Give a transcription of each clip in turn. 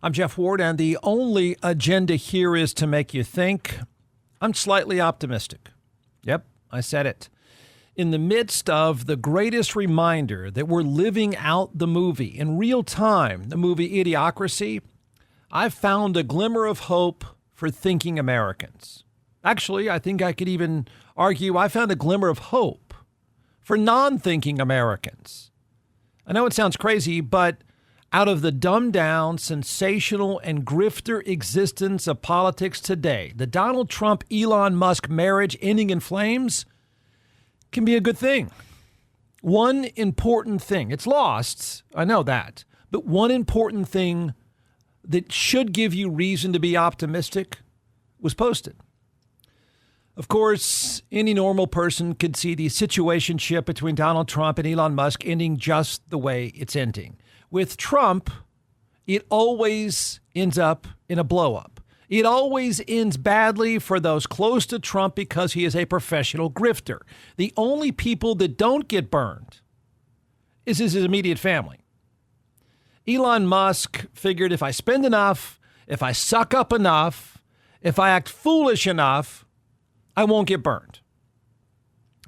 I'm Jeff Ward, and the only agenda here is to make you think. I'm slightly optimistic. Yep, I said it. In the midst of the greatest reminder that we're living out the movie in real time, the movie Idiocracy, I've found a glimmer of hope for thinking Americans. Actually, I think I could even argue I found a glimmer of hope for non-thinking Americans. I know it sounds crazy, but out of the dumbed-down, sensational, and grifter existence of politics today, the Donald Trump-Elon Musk marriage ending in flames can be a good thing. One important thing, it's lost, I know that, but one important thing that should give you reason to be optimistic was posted. Of course, any normal person could see the situationship between Donald Trump and Elon Musk ending just the way it's ending. With Trump, it always ends up in a blow-up. It always ends badly for those close to Trump because he is a professional grifter. The only people that don't get burned is his immediate family. Elon Musk figured if I spend enough, if I suck up enough, if I act foolish enough, I won't get burned.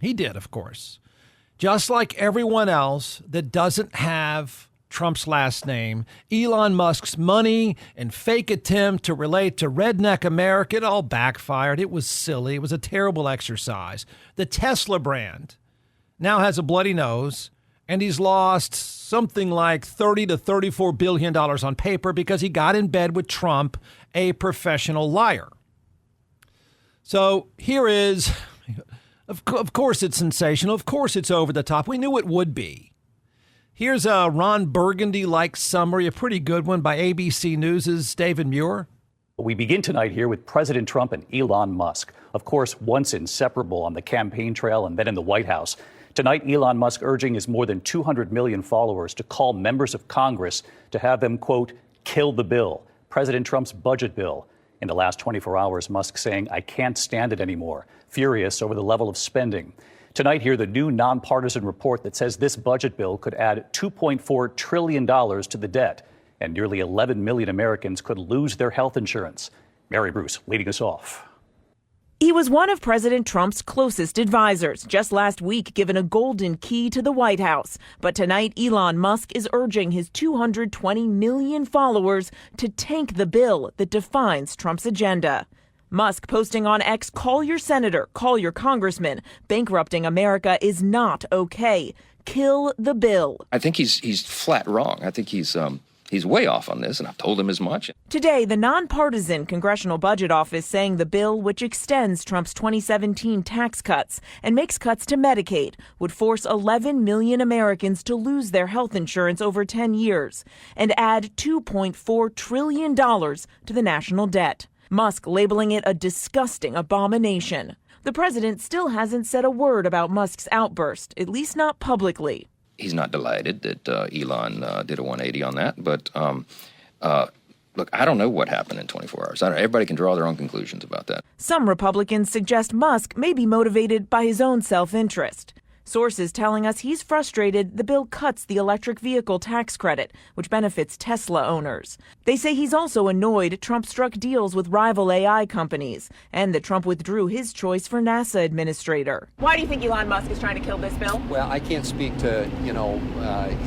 He did, of course. Just like everyone else that doesn't have Trump's last name, Elon Musk's money and fake attempt to relate to redneck America, it all backfired. It was silly. It was a terrible exercise. The Tesla brand now has a bloody nose, and he's lost something like $30 to $34 billion on paper because he got in bed with Trump, a professional liar. So here is, of course it's sensational. Of course it's over the top. We knew it would be. Here's a Ron Burgundy-like summary, a pretty good one by ABC News' David Muir. We begin tonight here with President Trump and Elon Musk, of course, once inseparable on the campaign trail and then in the White House. Tonight, Elon Musk urging his more than 200 million followers to call members of Congress to have them, quote, kill the bill, President Trump's budget bill. In the last 24 hours, Musk saying, I can't stand it anymore, furious over the level of spending. Tonight, here, the new nonpartisan report that says this budget bill could add $2.4 trillion to the debt, and nearly 11 million Americans could lose their health insurance. Mary Bruce leading us off. He was one of President Trump's closest advisors, just last week given a golden key to the White House. But tonight, Elon Musk is urging his 220 million followers to tank the bill that defines Trump's agenda. Musk posting on X, call your senator, call your congressman. Bankrupting America is not okay. Kill the bill. I think he's flat wrong. I think he's way off on this, and I've told him as much. Today, the nonpartisan Congressional Budget Office saying the bill, which extends Trump's 2017 tax cuts and makes cuts to Medicaid, would force 11 million Americans to lose their health insurance over 10 years and add $2.4 trillion to the national debt. Musk labeling it a disgusting abomination. The president still hasn't said a word about Musk's outburst, at least not publicly. He's not delighted that Elon did a 180 on that. But look, I don't know what happened in 24 hours. Everybody can draw their own conclusions about that. Some Republicans suggest Musk may be motivated by his own self-interest. Sources telling us he's frustrated the bill cuts the electric vehicle tax credit, which benefits Tesla owners. They say he's also annoyed Trump struck deals with rival AI companies and that Trump withdrew his choice for NASA administrator. Why do you think Elon Musk is trying to kill this bill? Well, I can't speak to,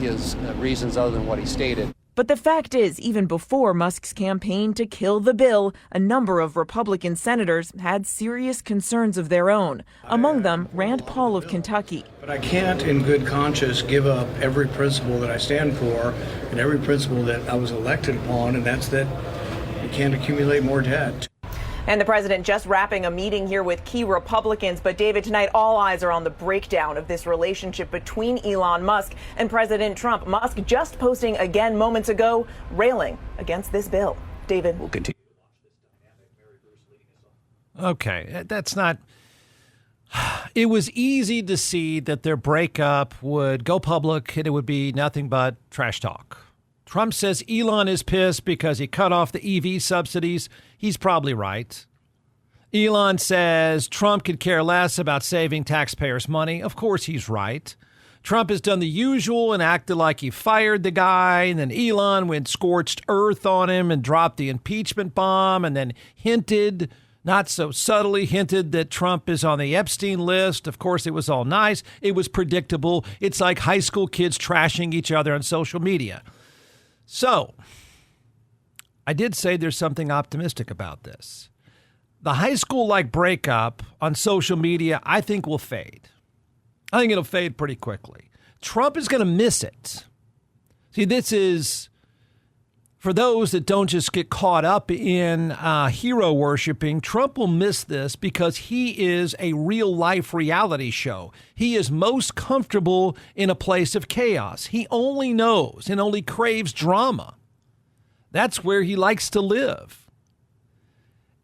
his reasons other than what he stated. But the fact is, even before Musk's campaign to kill the bill, a number of Republican senators had serious concerns of their own. Among them, Rand Paul of Kentucky. But I can't, in good conscience, give up every principle that I stand for and every principle that I was elected upon, and that's that you can't accumulate more debt. And the president just wrapping a meeting here with key Republicans. But David, tonight all eyes are on the breakdown of this relationship between Elon Musk and President Trump. Musk just posting again moments ago, railing against this bill. David. We'll continue to watch this dynamic. Okay, that's not. It was easy to see that their breakup would go public and it would be nothing but trash talk. Trump says Elon is pissed because he cut off the EV subsidies. He's probably right. Elon says Trump could care less about saving taxpayers' money. Of course he's right. Trump has done the usual and acted like he fired the guy, and then Elon went scorched earth on him and dropped the impeachment bomb, and then hinted, not so subtly, hinted that Trump is on the Epstein list. Of course, it was all nice. It was predictable. It's like high school kids trashing each other on social media. So, I did say there's something optimistic about this. The high school-like breakup on social media, I think, will fade. I think it'll fade pretty quickly. Trump is going to miss it. See, this is, for those that don't just get caught up in hero worshiping, Trump will miss this because he is a real-life reality show. He is most comfortable in a place of chaos. He only knows and only craves drama. That's where he likes to live.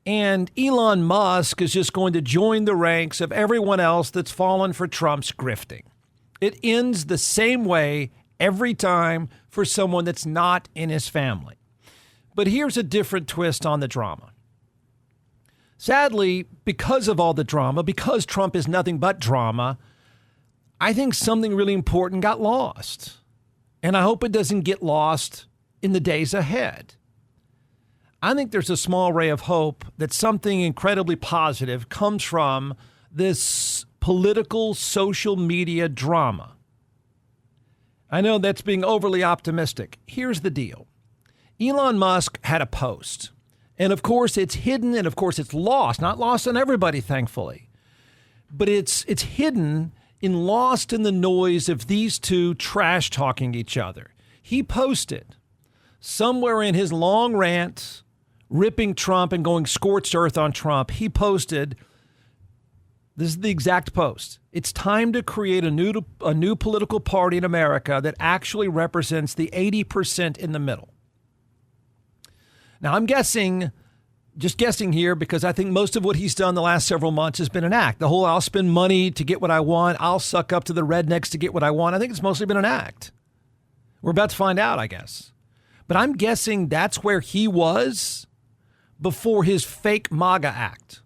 And Elon Musk is just going to join the ranks of everyone else that's fallen for Trump's grifting. It ends the same way every time for someone that's not in his family. But here's a different twist on the drama. Sadly, because of all the drama, because Trump is nothing but drama, I think something really important got lost. And I hope it doesn't get lost in the days ahead. I think there's a small ray of hope that something incredibly positive comes from this political social media drama. I know that's being overly optimistic. Here's the deal. Elon Musk had a post, and of course it's hidden, and of course it's lost. Not lost on everybody, thankfully, but it's hidden and lost in the noise of these two trash talking each other. He posted somewhere in his long rant, ripping Trump and going scorched earth on Trump, he posted, this is the exact post, "It's time to create a new political party in America that actually represents the 80% in the middle." Now, I'm just guessing here, because I think most of what he's done the last several months has been an act. The whole I'll spend money to get what I want, I'll suck up to the rednecks to get what I want, I think it's mostly been an act. We're about to find out, I guess. But I'm guessing that's where he was before his fake MAGA act.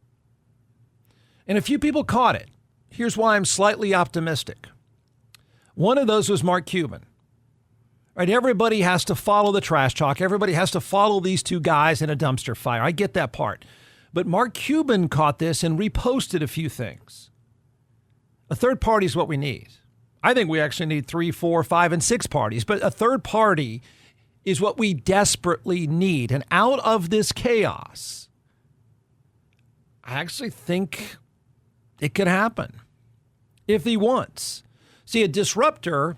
And a few people caught it. Here's why I'm slightly optimistic. One of those was Mark Cuban. Right? Everybody has to follow the trash talk. Everybody has to follow these two guys in a dumpster fire. I get that part. But Mark Cuban caught this and reposted a few things. A third party is what we need. I think we actually need 3, 4, 5, and 6 parties. But a third party is what we desperately need. And out of this chaos, I actually think it could happen if he wants. See, a disruptor,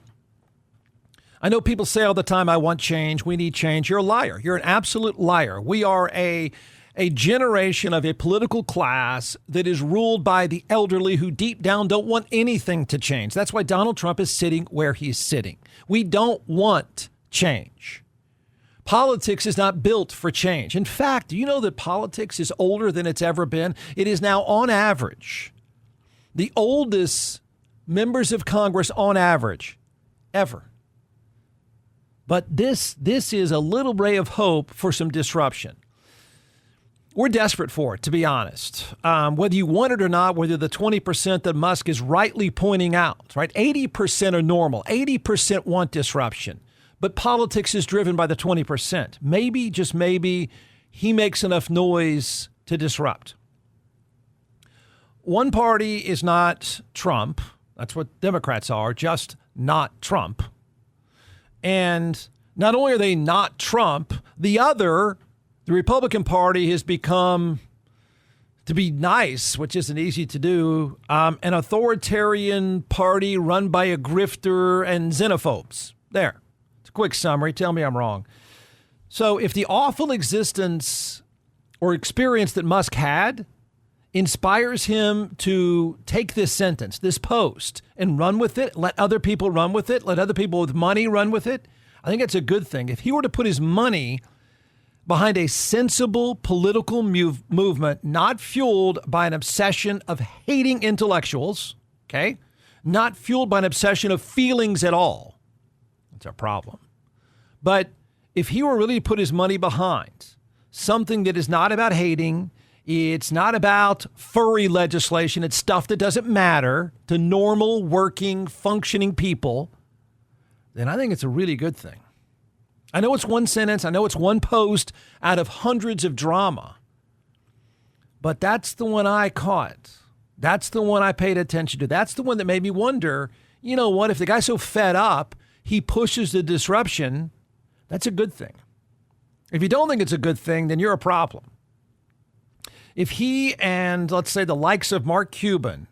I know people say all the time, I want change, we need change. You're a liar. You're an absolute liar. We are a generation of a political class that is ruled by the elderly who deep down don't want anything to change. That's why Donald Trump is sitting where he's sitting. We don't want change. Politics is not built for change. In fact, do you know that politics is older than it's ever been? It is now, on average, the oldest members of Congress on average ever. But this is a little ray of hope for some disruption. We're desperate for it, to be honest. Whether you want it or not, whether the 20% that Musk is rightly pointing out, right? 80% are normal. 80% want disruption. But politics is driven by the 20%. Maybe, just maybe, he makes enough noise to disrupt. One party is not Trump. That's what Democrats are, just not Trump. And not only are they not Trump, the other, the Republican Party, has become, to be nice, which isn't easy to do, an authoritarian party run by a grifter and xenophobes. There. Quick summary. Tell me I'm wrong. So if the awful existence or experience that Musk had inspires him to take this sentence, this post, and run with it, let other people run with it, let other people with money run with it, I think that's a good thing. If he were to put his money behind a sensible political movement, not fueled by an obsession of hating intellectuals, okay, not fueled by an obsession of feelings at all, that's a problem. But if he were really to put his money behind something that is not about hating, it's not about furry legislation, it's stuff that doesn't matter to normal, working, functioning people, then I think it's a really good thing. I know it's one sentence, I know it's one post out of hundreds of drama, but that's the one I caught. That's the one I paid attention to. That's the one that made me wonder, you know what, if the guy's so fed up, he pushes the disruption, that's a good thing. If you don't think it's a good thing, then you're a problem. If he and, let's say, the likes of Mark Cuban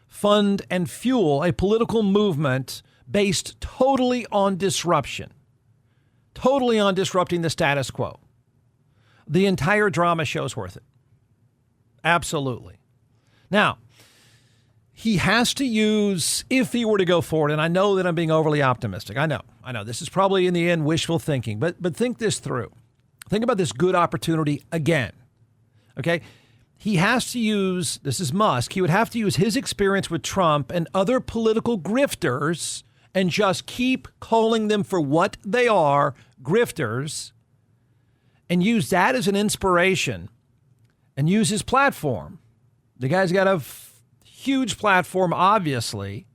fund and fuel a political movement based totally on disruption, totally on disrupting the status quo, the entire drama show's worth it. Absolutely. Now, he has to use, if he were to go forward, and I know that I'm being overly optimistic. I know. This is probably in the end wishful thinking, but think this through. Think about this good opportunity again. Okay? He has to use, this is Musk, he would have to use his experience with Trump and other political grifters and just keep calling them for what they are, grifters, and use that as an inspiration and use his platform. The guy's got a huge platform, obviously,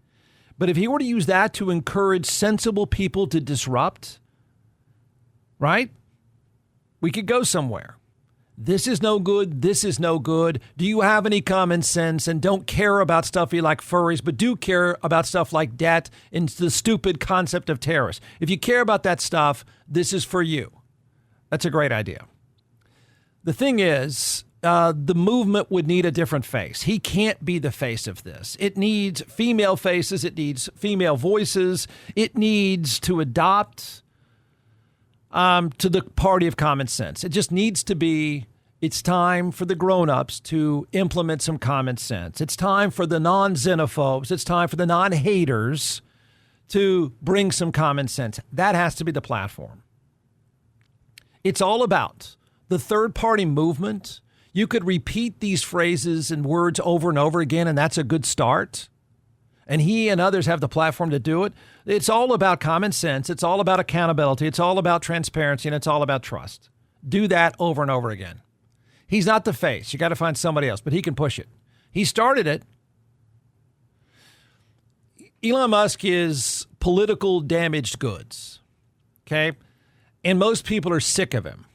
but if he were to use that to encourage sensible people to disrupt, right, we could go somewhere. This is no good. This is no good. Do you have any common sense and don't care about stuff like furries, but do care about stuff like debt and the stupid concept of terrorists? If you care about that stuff, this is for you. That's a great idea. The thing is, the movement would need a different face. He can't be the face of this. It needs female faces. It needs female voices. It needs to adopt to the party of common sense. It just needs to be, it's time for the grown-ups to implement some common sense. It's time for the non-xenophobes. It's time for the non-haters to bring some common sense. That has to be the platform. It's all about the third-party movement. You could repeat these phrases and words over and over again, and that's a good start. And he and others have the platform to do it. It's all about common sense. It's all about accountability. It's all about transparency, and it's all about trust. Do that over and over again. He's not the face. You got to find somebody else, but he can push it. He started it. Elon Musk is political damaged goods, okay? And most people are sick of him.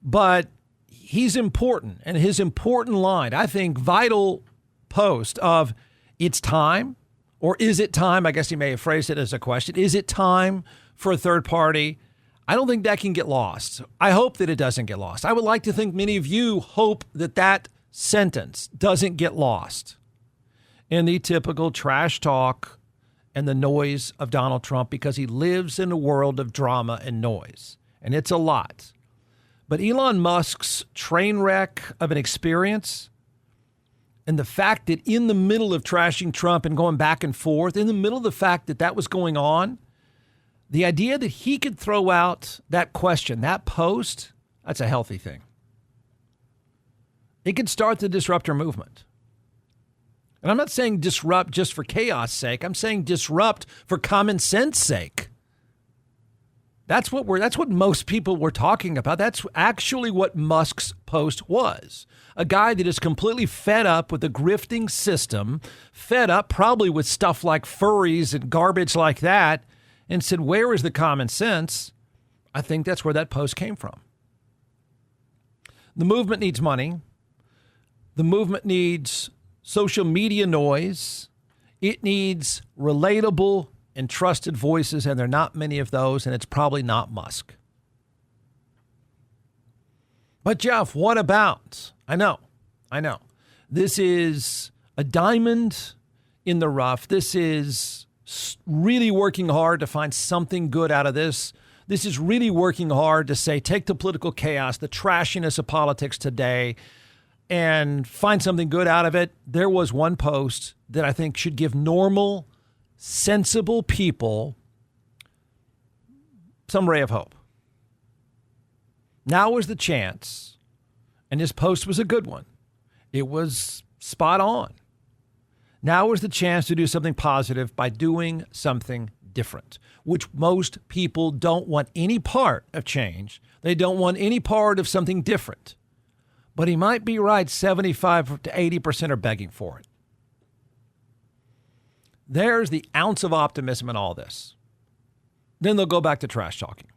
But he's important, and his important line, I think, vital post of it's time, or is it time? I guess he may have phrased it as a question. Is it time for a third party? I don't think that can get lost. I hope that it doesn't get lost. I would like to think many of you hope that that sentence doesn't get lost in the typical trash talk and the noise of Donald Trump, because he lives in a world of drama and noise, and it's a lot. But Elon Musk's train wreck of an experience, and the fact that in the middle of trashing Trump and going back and forth, in the middle of the fact that that was going on, the idea that he could throw out that question, that post, that's a healthy thing. It could start the disruptor movement. And I'm not saying disrupt just for chaos sake. I'm saying disrupt for common sense sake. That's what most people were talking about. That's actually what Musk's post was. A guy that is completely fed up with the grifting system, fed up probably with stuff like furries and garbage like that, and said, where is the common sense? I think that's where that post came from. The movement needs money. The movement needs social media noise. It needs relatable and trusted voices, and there are not many of those, and it's probably not Musk. But Jeff, what about? I know. This is a diamond in the rough. This is really working hard to find something good out of this. This is really working hard to say, take the political chaos, the trashiness of politics today, and find something good out of it. There was one post that I think should give normal, sensible people some ray of hope. Now was the chance, and his post was a good one. It was spot on. Now was the chance to do something positive by doing something different, which most people don't want any part of change. They don't want any part of something different. But he might be right. 75 to 80% are begging for it. There's the ounce of optimism in all this. Then they'll go back to trash talking.